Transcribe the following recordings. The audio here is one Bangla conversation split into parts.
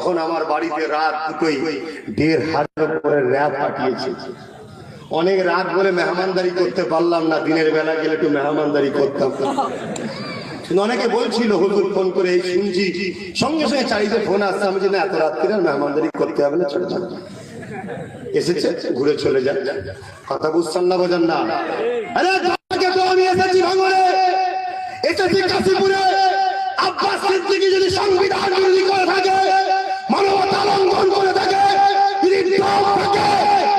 তখন আমার বাড়িতে রাত দুটোই ১,৫০০ করে র্যাব পাঠিয়েছে। অনেক রাত বলে মেহমানদারি করতে পারলাম না, দিনের বেলা গেলে একটু মেহমানদারি করতাম। অনেকে বলছিল হুজুর ফোন করে এই শুনছি, সঙ্গে সঙ্গে চারিদিকে ফোন আসছে। আমি যে না, এত রাত্রে আর মেহমানদারি করতে হবে না, চলে যান। এসেছে, ঘুরে চলে যান। কথা বুঝছেন না, বোঝেন না? আরে আমি এসেছি ভাঙড়ে, এসেছি কাশীপুরে। আব্বাস সিদ্দিকী যদি সংবিধান বিরোধী করে থাকে, মানবতা লঙ্ঘন করে থাকে,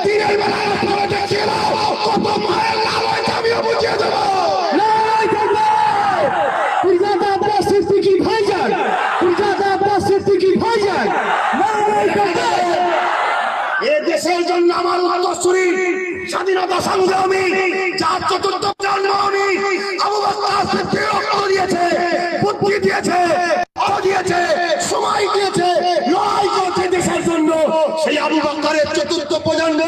দিনের বেলায় আপনারা দেখিয়ে দাও কত মায়ের লাভ হয়েছে, আমিও বুঝিয়ে দেবো। দেশের জন্য আমার উত্তরসূরি স্বাধীনতা সংগ্রামী, যার চতুর্থ জন্ম আমি, আবু বকর সিদ্দিক রক্ত দিয়েছে, বুদ্ধি দিয়েছে, দিয়েছে, সময় দিয়েছে, লড়াই করছে দেশের জন্য। সেই আবু বকরের চতুর্থ প্রজন্ম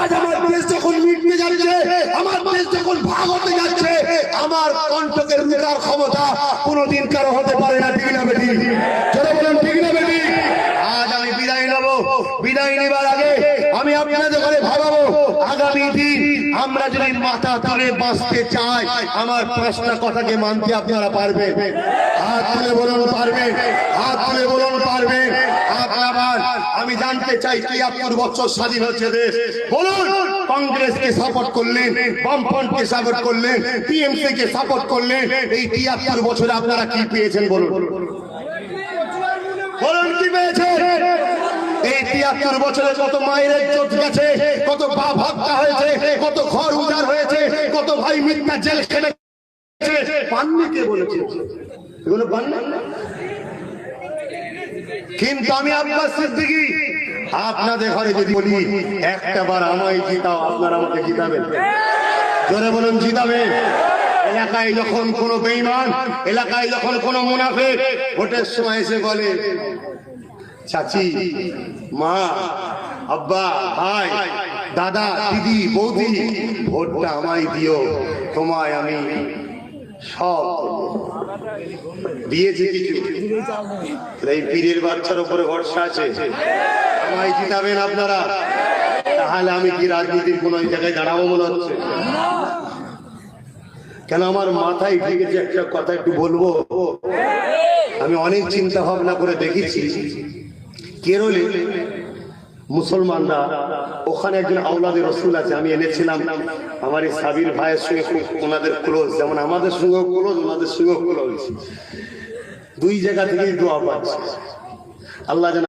আজ আমার দেশ যখন মিটতে যাচ্ছে, আমার দেশ যখন ভাগ হতে যাচ্ছে, আমার কণ্ঠকে রুখার ক্ষমতা কোনোদিন কারো হতে পারে না। ঠিক না বেটি? যারা বলেন ঠিক না বেটি? আজ আমি বিদায় নেব। বিদায় নেবার আগে আমি আপনাদের ঘরে ভাবাবো, আগামী দিন আমরা যদি মাথা তুলে বাঁচতে চাই, আমার প্রশ্ন কথাকে মানতে আপনারা পারবেন? হাত তুলে বলুন পারবেন? হাত তুলে বলুন পারবেন? আবার আমি জানতে চাই, ৭৩ বছর স্বাধীন হচ্ছে দেশ, বলুন কংগ্রেসকে সাপোর্ট করলেন, বামফ্রন্টকে সাপোর্ট করলেন, টিএমসি কে সাপোর্ট করলেন, এই ৭৩ বছরে আপনারা কি পেয়েছেন বলুন? বলুন কি পেয়েছেন? এই ৭৩ বছরে কত মায়ের ইজ্জত গেছে, কত বাপ হত্যা হয়েছে, কত ঘর উজাড় হয়েছে, কত ভাই মিথ্যা জেল খেটেছে। পাননি কে বলেছে? এগুলো পান না। কিন্তু আমি আব্বাস সিদ্দিকী আপনাদের ঘরে যদি বলি, একটা বার আমায় জিতাও, আপনারা আমাকে জিতাবেন? জোরে বলুন, জিতাবেন? এলাকায় যখন কোনো বেঈমান, এলাকায় যখন কোনো মুনাফিক ভোটের সময় এসে বলে, চাচি, মা, আব্বা, ভাই, দাদা, দিদি, বৌদি, ভোটটা আমায় দিও, তোমায় আমি সব দিয়েছি। কিছু এই পীরের বাচ্চার উপরে ভরসা আছে, আমায় জিতাবেন আপনারা? তাহলে আমি কি রাজনীতির কোন জায়গায় দাঁড়াবো মনে হচ্ছে? কেন আমার মাথায় ঢেকেছে একটা কথা, একটু বলবো। আমি অনেক চিন্তা ভাবনা করে দেখেছি, কেরলে মুসলমানরা, ওখানে একজন আওলাদে রসুল আছে, আমি এনেছিলাম। আমার এই সাবির ভাইয়ের সঙ্গে খুব ওনাদের ক্লোজ, যেমন আমাদের সঙ্গেও ক্লোজ, ওনাদের সঙ্গেও ক্লোজ। দুই জায়গা থেকেই দোয়া পাচ্ছে। আল্লাহ